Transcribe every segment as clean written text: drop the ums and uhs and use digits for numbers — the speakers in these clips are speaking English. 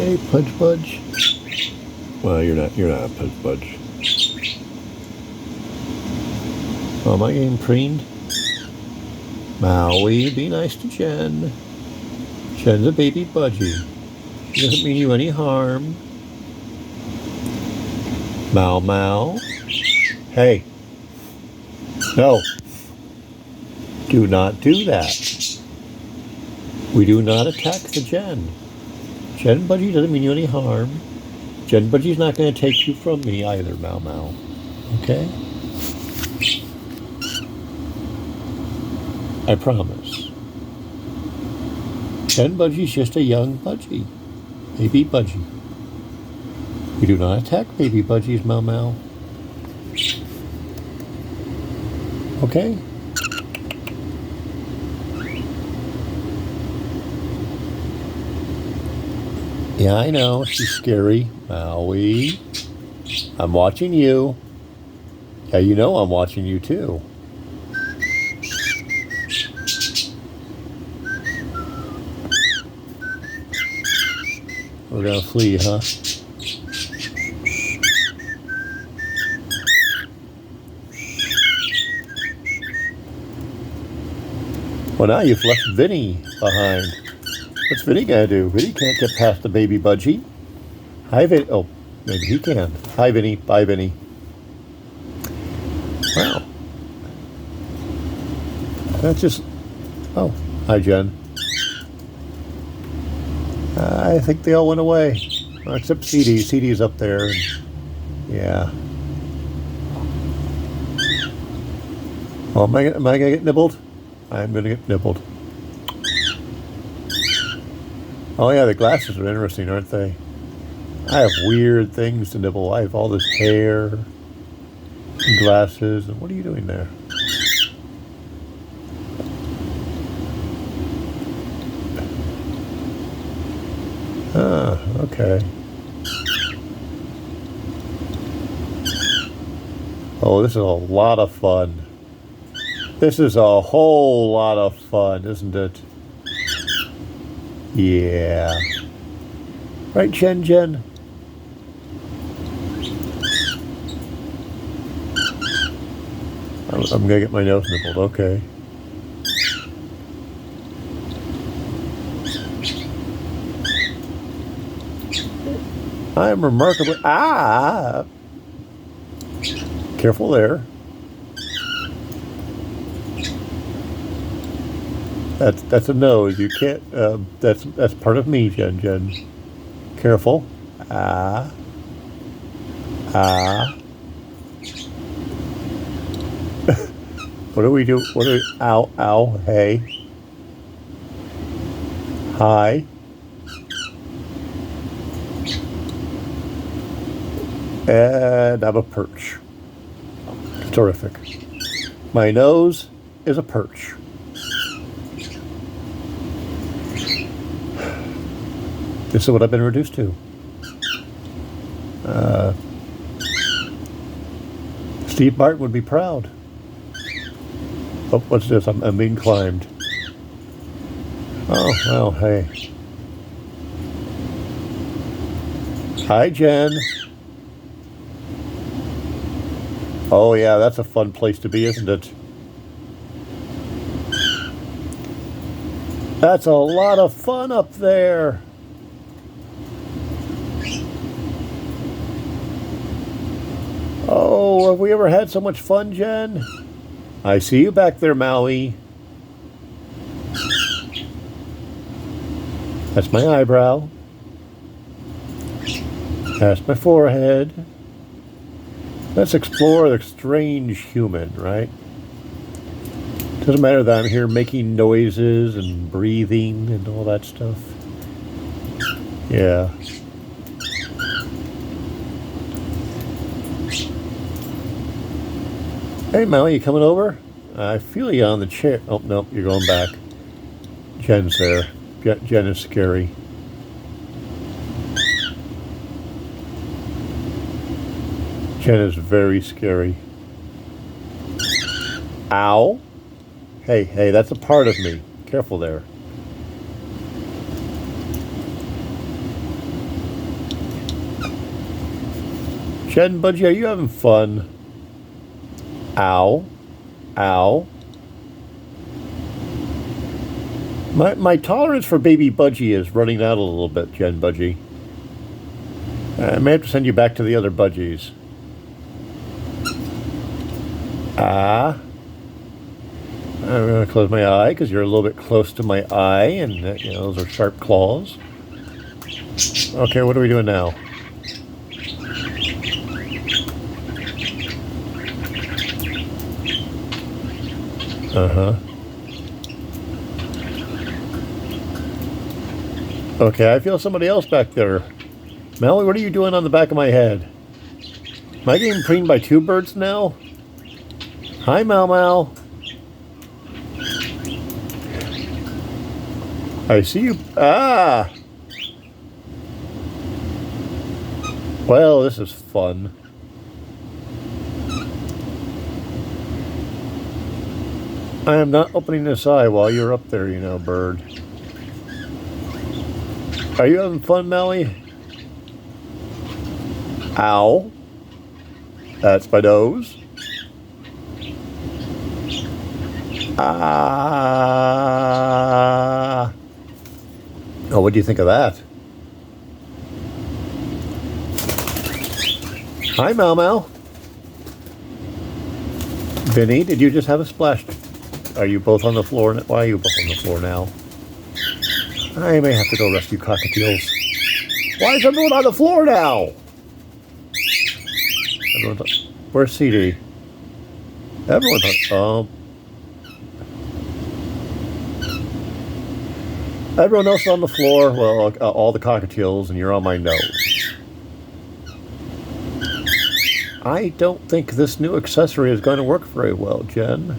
Hey, Pudge Budge. Well, you're not a Pudge Budge. Oh, am I getting preened? Maui, be nice to Jen. Jen's a baby Budgie. She doesn't mean you any harm. Mau Mau. Hey. No. Do not do that. We do not attack the Jen. Jen Budgie doesn't mean you any harm. Jen Budgie's not going to take you from me either, Mau Mau. Okay? I promise. Jen Budgie's just a young Budgie. Baby Budgie. We do not attack baby Budgies, Mau Mau. Okay? Yeah, I know. She's scary. Maui. I'm watching you. Yeah, you know I'm watching you too. We're gonna flee, huh? Well, now you've left Vinny behind. What's Vinny gonna do? Vinny can't get past the baby Budgie. Hi, Vinny. Oh, maybe he can. Hi, Vinny. Bye, Vinny. Wow. That's just... Oh, hi, Jen. I think they all went away. Well, except CD. CD's up there. And, yeah. Oh, am I gonna get nibbled? I'm gonna get nibbled. Oh yeah, the glasses are interesting, aren't they? I have weird things to nibble. I have all this hair and glasses. And what are you doing there? Ah, okay. Oh, this is a lot of fun. This is a whole lot of fun, isn't it? Yeah. Right, Jen? I'm gonna get my nose nibbled, okay. I'm remarkably... Ah! Careful there. That's a nose. You can't. That's part of me, Jen. Careful. Ah. What do we do? Ow. Hey. Hi. And I'm a perch. It's terrific. My nose is a perch. This is what I've been reduced to. Steve Martin would be proud. Oh, what's this? I'm being climbed. Oh, well, hey. Hi, Jen. Oh, yeah, that's a fun place to be, isn't it? That's a lot of fun up there. Oh, have we ever had so much fun, Jen? I see you back there, Maui. That's my eyebrow. That's my forehead. Let's explore the strange human, right? Doesn't matter that I'm here making noises and breathing and all that stuff. Yeah. Hey, Maui, you coming over? I feel you on the chair. Oh, no, you're going back. Jen's there. Jen is scary. Jen is very scary. Ow. Hey, that's a part of me. Careful there. Jen and Budgie, are you having fun? Ow. Ow. My tolerance for baby Budgie is running out a little bit, Jen Budgie. I may have to send you back to the other Budgies. I'm going to close my eye because you're a little bit close to my eye, and you know, those are sharp claws. Okay, what are we doing now? Okay, I feel somebody else back there. Melly, what are you doing on the back of my head? Am I getting preened by two birds now? Hi, Mal Mal. I see you. Ah! Well, this is fun. I am not opening this eye while you're up there, you know, bird. Are you having fun, Melly? Ow. That's my nose. Ah. Oh, what do you think of that? Hi, Mal Mal. Vinny, did you just have a splash? Are you both on the floor? Why are you both on the floor now? I may have to go rescue cockatiels. Why is everyone on the floor now? Where's CD? Everyone's on. Everyone else is on the floor. Well, all the cockatiels, and you're on my nose. I don't think this new accessory is going to work very well, Jen.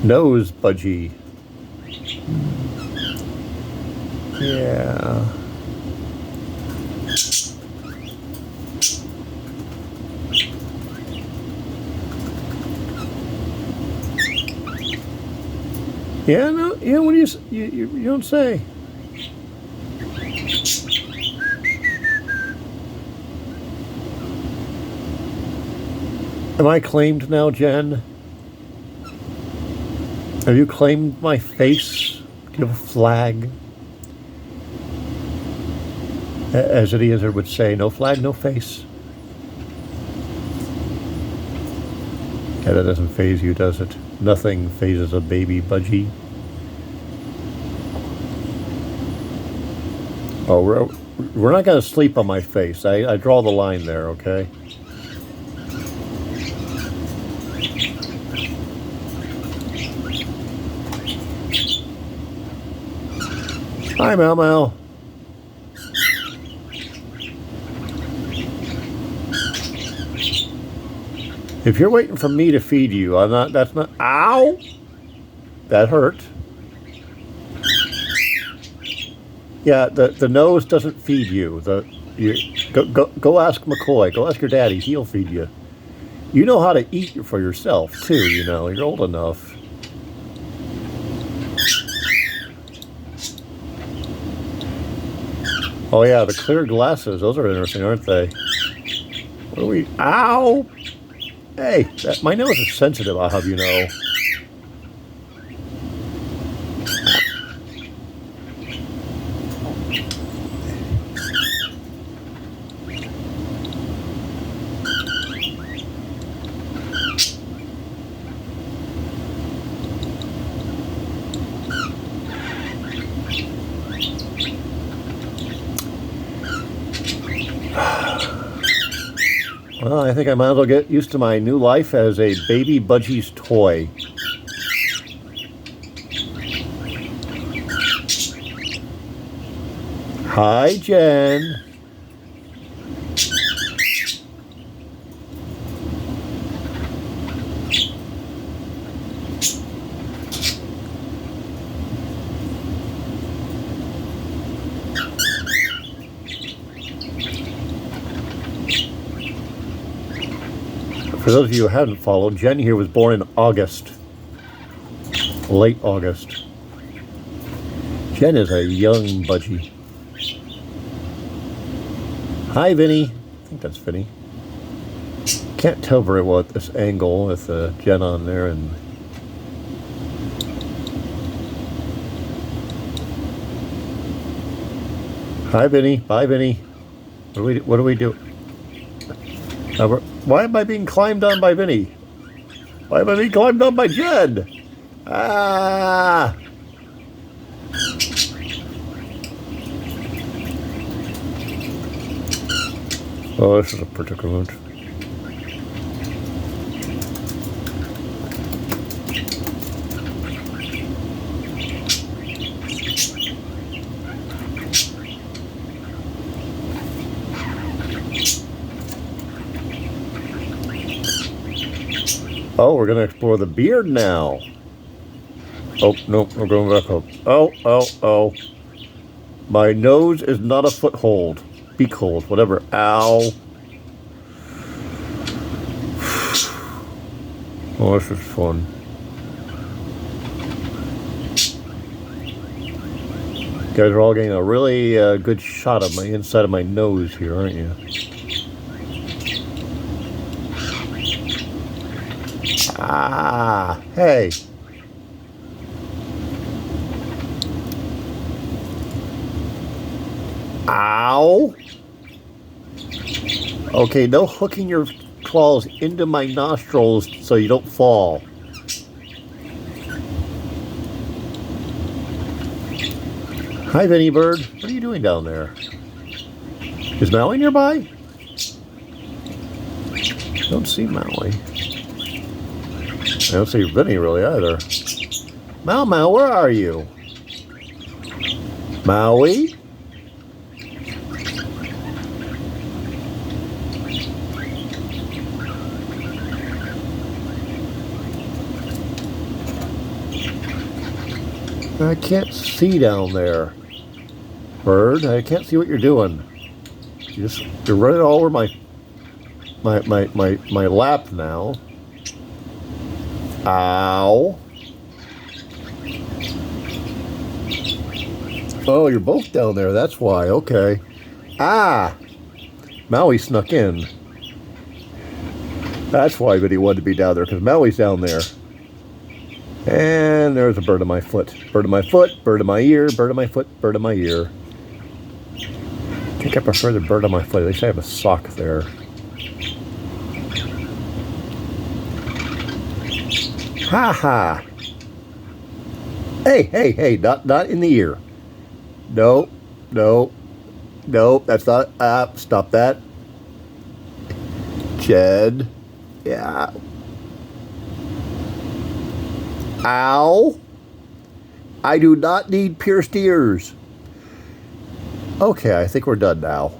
Nose Budgie. Yeah. Yeah, no, yeah, what do you don't say. Am I claimed now, Jen? Have you claimed my face? Do you have a flag? As Eliezer would say, no flag, no face. Yeah, that doesn't faze you, does it? Nothing phases a baby Budgie. Oh, we're not going to sleep on my face. I draw the line there, okay? Hi, Mal Mal. If you're waiting for me to feed you, I'm not. That's not. Ow! That hurt. Yeah, the nose doesn't feed you. Go ask McCoy. Go ask your daddy. He'll feed you. You know how to eat for yourself too. You know, you're old enough. Oh yeah, the clear glasses. Those are interesting, aren't they? What are we? Ow! Hey, my nose is sensitive. I'll have you know. Well, I think I might as well get used to my new life as a baby Budgie's toy. Hi, Jen. For those of you who haven't followed, Jen here was born in August. Late August. Jen is a young Budgie. Hi, Vinny. I think that's Vinny. Can't tell very well at this angle with Jen on there and. Hi, Vinny. Bye, Vinny. What do we do? Why am I being climbed on by Vinny? Why am I being climbed on by Jen? Ah! Oh, this is a particular one. Oh, we're going to explore the beard now. Oh, no, we're going back up. Oh. My nose is not a foothold. Beak hold, whatever. Ow. Oh, this is fun. You guys are all getting a really good shot of my inside of my nose here, aren't you? Ah, hey. Ow. Okay, no hooking your claws into my nostrils so you don't fall. Hi, Vinny Bird. What are you doing down there? Is Maui nearby? I don't see Maui. I don't see Vinny really either. Mau, where are you? Maui? I can't see down there. Bird, I can't see what you're doing. You're running all over my lap now. Ow. Oh, you're both down there, that's why, okay. Ah! Maui snuck in. That's why Vinny wanted to be down there, because Maui's down there. And there's a bird on my foot. Bird on my foot, bird on my ear, bird on my foot, bird on my ear. I think I prefer the bird on my foot. At least I have a sock there. Ha ha. Hey, not in the ear. No, that's not, stop that. Jed. Yeah. Ow. I do not need pierced ears. Okay, I think we're done now.